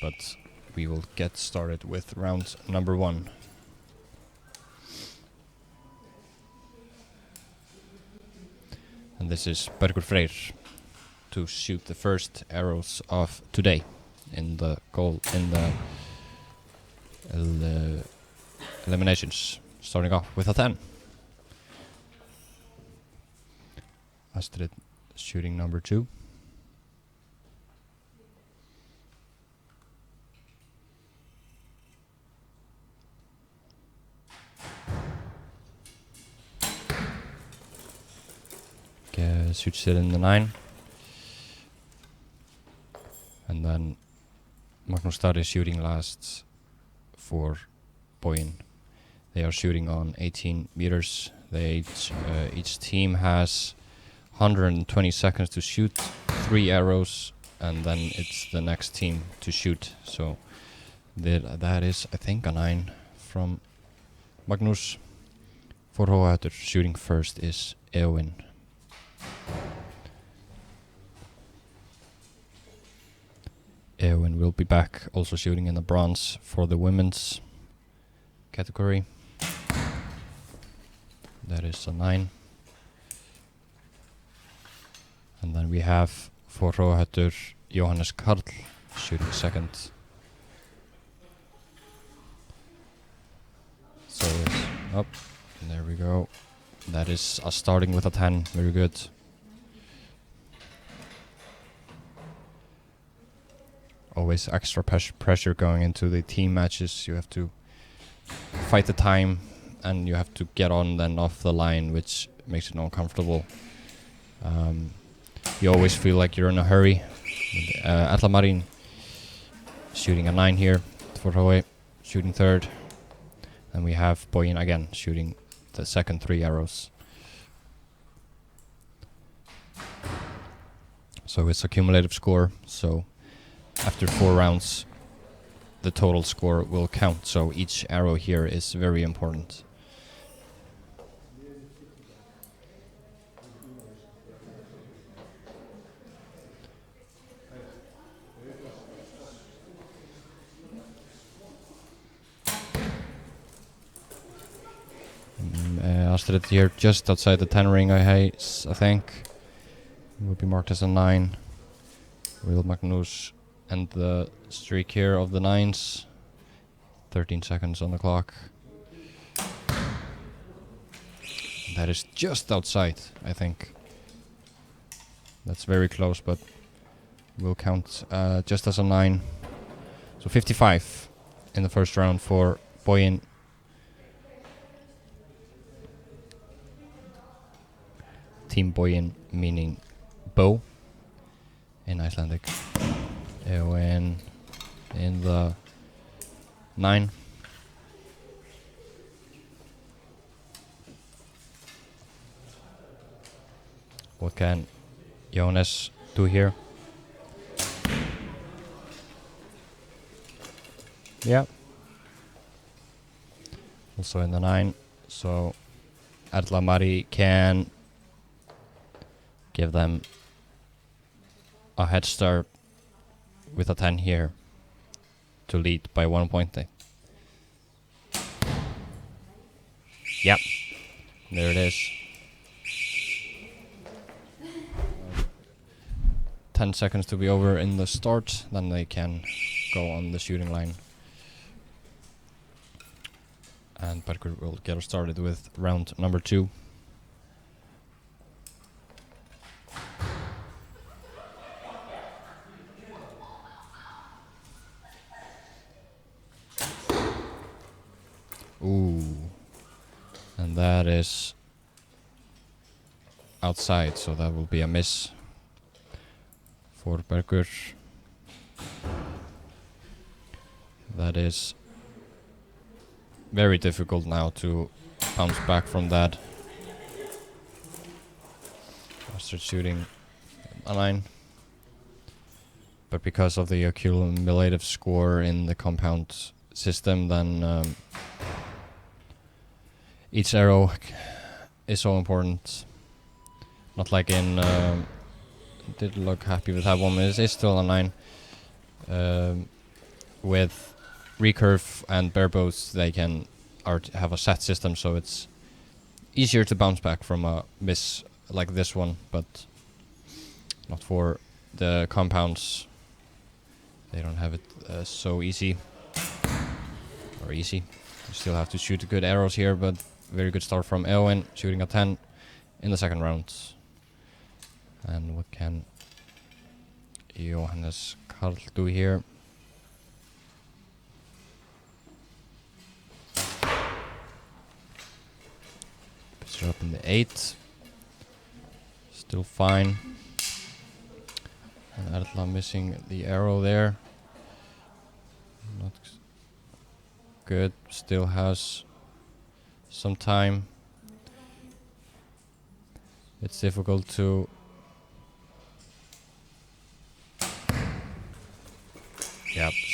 but we will get started with round number 1. And this is Bergur Freyr to shoot the first arrows of today in the eliminations, starting off with a 10. Astrid shooting number 2. Shoots it in the 9. And then Magnús Starri shooting last for Boginn. They are shooting on 18 meters. Each team has 120 seconds to shoot 3 arrows, and then it's the next team to shoot. So that is, I think, a 9 from Magnús. For Hrói Höttur, shooting first is Boginn. Boginn will be back, also shooting in the bronze for the women's category. That is a 9. And then we have for Hrói Höttur Jóhannes Karl shooting second. So it's up. There we go. That is us starting with a 10. Very good. Always extra pressure going into the team matches. You have to fight the time and you have to get on then off the line, which makes it uncomfortable. You always feel like you're in a hurry. Atla Marín shooting a 9 here for Hrói, shooting third. And we have Boginn again shooting the second 3 arrows. So it's a cumulative score. So after 4 rounds, the total score will count. So each arrow here is very important. Astrid here just outside the 10 ring, I think. Will be marked as a 9. Will Magnús end the streak here of the 9s? 13 seconds on the clock. That is just outside, I think. That's very close, but will count just as a 9. So 55 in the first round for Boginn. Team Boginn meaning bow in Icelandic. Boginn in the 9. What can Jóhannes do here? Yeah. Also in the 9. So Atla Marín can give them a head start with a 10 here to lead by 1 point. Yep, there it is. 10 seconds to be over in the start, then they can go on the shooting line. And Bergur will get us started with round number 2. Ooh, and that is outside, so that will be a miss for Bergur. That is very difficult now to bounce back from that. After shooting a 9. But because of the accumulative score in the compound system, then each arrow is so important. Not like in did look happy with that one. It's still a 9. with recurve and bare bows, they can have a set system, so it's easier to bounce back from a miss like this one, but not for the compounds. They don't have it so easy. Or easy. You still have to shoot good arrows here, but very good start from Eowyn, shooting a 10 in the second round. And what can Johannes Karl do here? Puts it up in the 8. Still fine. And Erla missing the arrow there. Not good. Still has some time. It's difficult to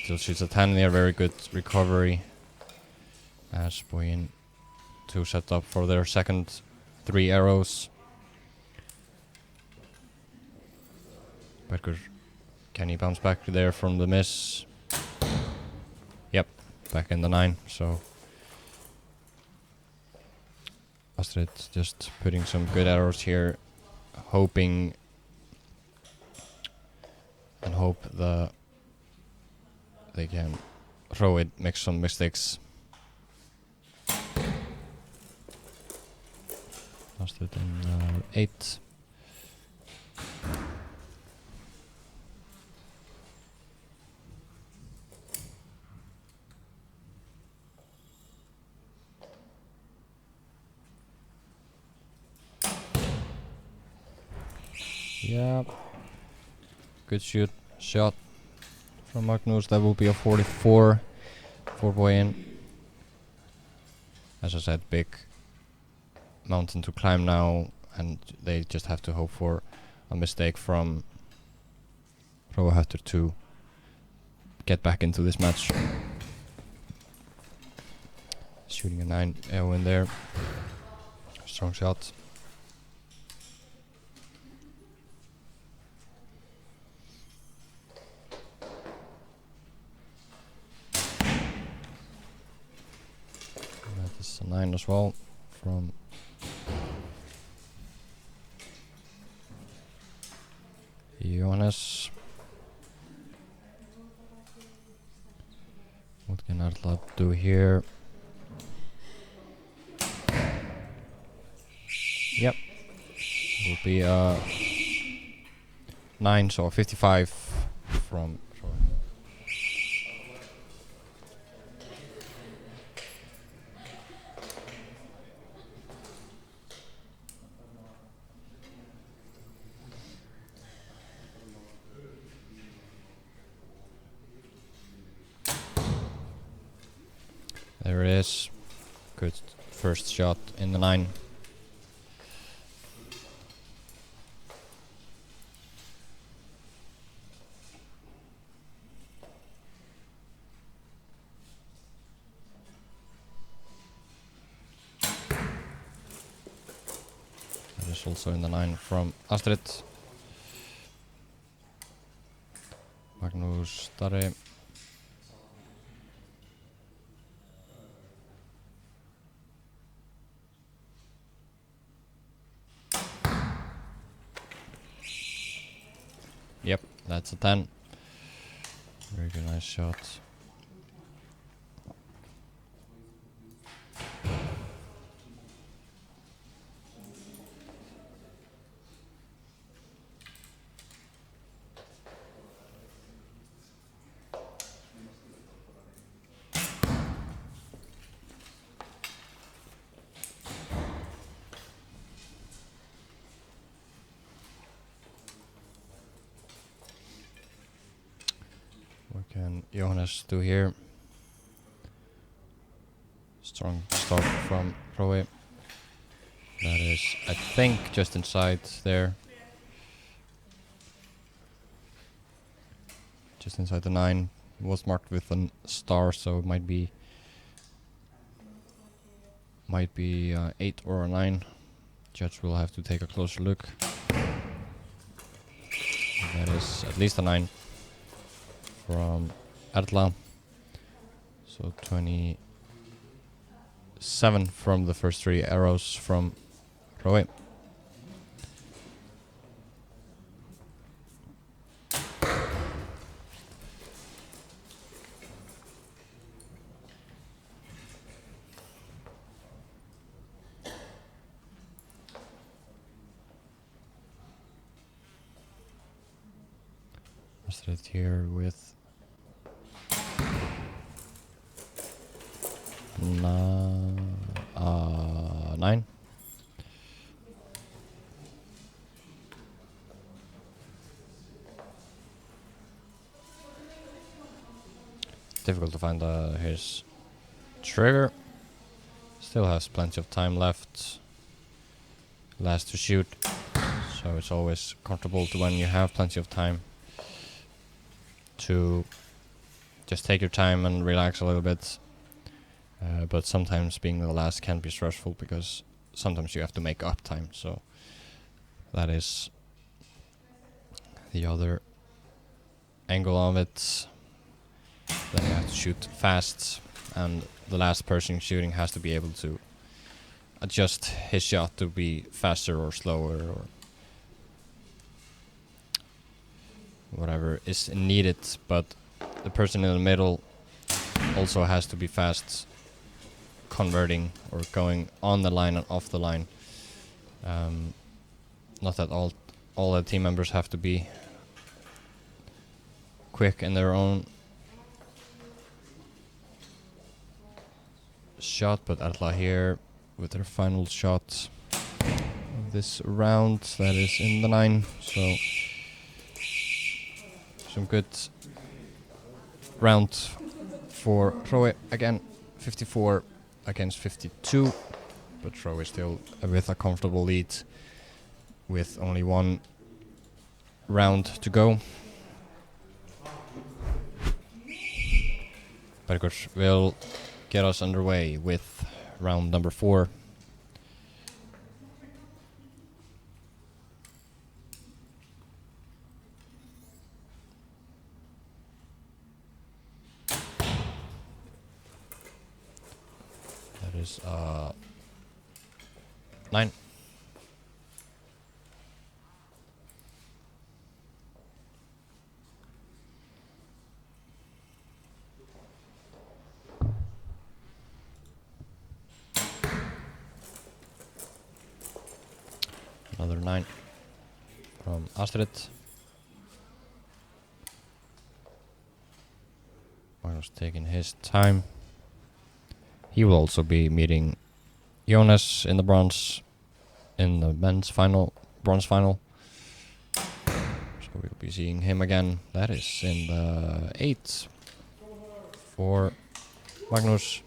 still shoots a 10 there. Very good recovery as Boginn to set up for their second 3 arrows. Berger, can he bounce back there from the miss? Yep, back in the 9. So Astrid just putting some good arrows here, hoping and hope they can throw it, make some mistakes. Astrid in 8. Yeah, good shot from Magnus. That will be a 44 for Boginn. As I said, big mountain to climb now, and they just have to hope for a mistake from Hrói Höttur to get back into this match. Shooting a 9 in there. Strong shot. That is a 9 as well from Johannes. What can Arla do here? Yep. It will be a 9, so a 55 from Hrói. There it is. Good first shot in the 9. That is also in the 9 from Astrid. Magnus Darri. Yep, that's a 10. Very good, nice shot. What can Johannes do here? Strong start from Hrói. That is, I think, just inside there. Just inside the 9. It was marked with a star, so it might be 8 or a 9. Judge will have to take a closer look. That is at least a 9 from Erla. So 27 from the first 3 arrows from Hrói. Straight here with 9. Difficult to find his trigger. Still has plenty of time left. Last to shoot. So it's always comfortable to when you have plenty of time to just take your time and relax a little bit. But sometimes being the last can be stressful because sometimes you have to make up time. So that is the other angle of it. Then you have to shoot fast, and the last person shooting has to be able to adjust his shot to be faster or slower or whatever is needed, but the person in the middle also has to be fast converting or going on the line and off the line. Not that all the team members have to be quick in their own shot, but Atla here with their final shot of this round, that is in the 9. So some good round for Hrói. Again, 54 against 52, but Hrói still with a comfortable lead with only 1 round to go. Bergur will get us underway with round number 4. That is 9. Another 9 from Astrid. Magnus taking his time. He will also be meeting Jonas in the bronze in the men's final, bronze final. So we'll be seeing him again. That is in the 8 for Magnus.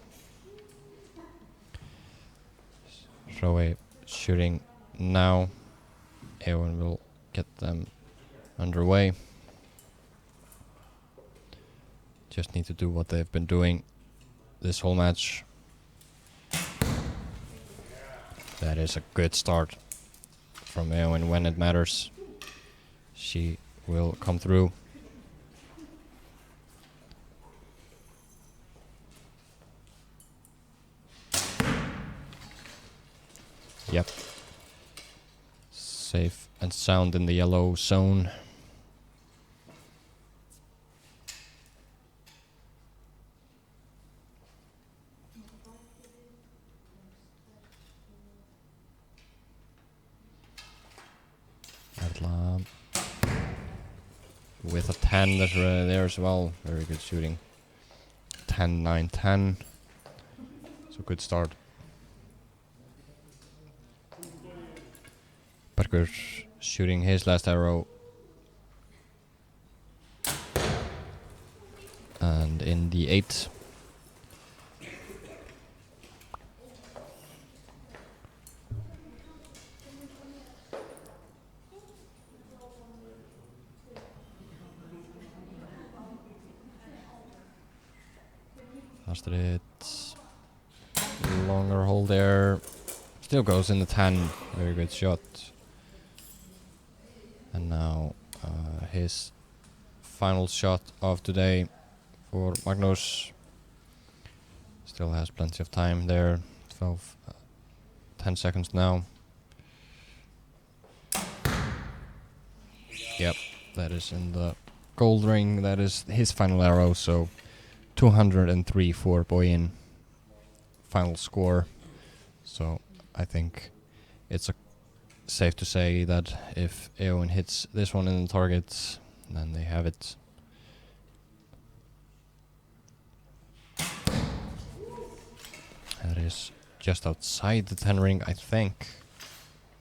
Hrói shooting now. Ewan will get them underway. Just need to do what they've been doing this whole match. That is a good start from Eowyn when it matters. She will come through. Yep. Safe and sound in the yellow zone. Atla with a 10 there as well. Very good shooting. 10, 9, 10. So good start. Bergur shooting his last arrow. And in the 8. Astrid, longer hole there. Still goes in the 10. Very good shot. And now his final shot of today for Magnus. Still has plenty of time there. 10 seconds now. Yep, that is in the gold ring. That is his final arrow, so 203 for Boginn. Final score. So I think it's safe to say that if Eowyn hits this one in the target, then they have it. That is just outside the 10 ring, I think.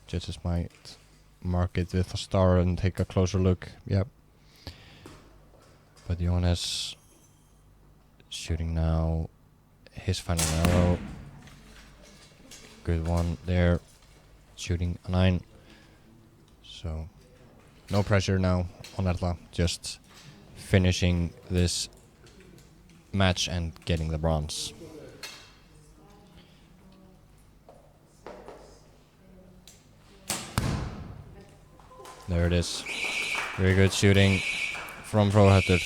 Judges might mark it with a star and take a closer look. Yep. But Jonas shooting now his final arrow. Good one there. Shooting a 9. So no pressure now on Erla. Just finishing this match and getting the bronze. There it is. Very good shooting from Höttur.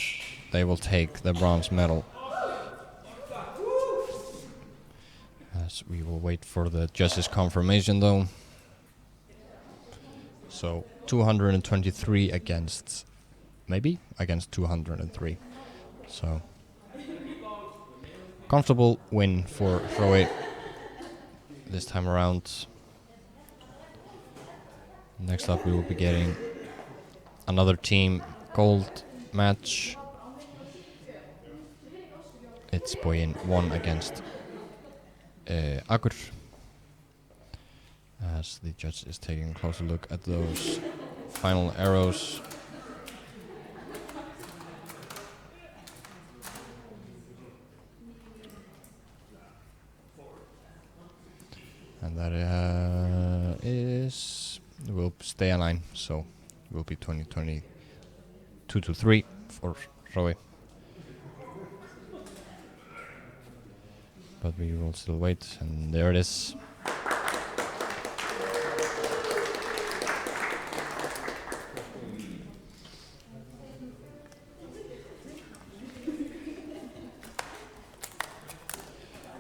They will take the bronze medal. As we will wait for the judges' confirmation though. So 223 against 203. So comfortable win for Hrói this time around. Next up we will be getting another team gold match. It's Boginn 1 against Archery. As the judge is taking a closer look at those final arrows. And that will stay a 9, so it will be 22-3 for Hrói. But we will still wait, and there it is.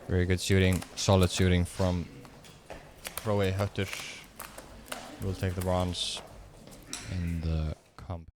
Very good shooting, solid shooting from Hrói. Höttur will take the bronze in the comp.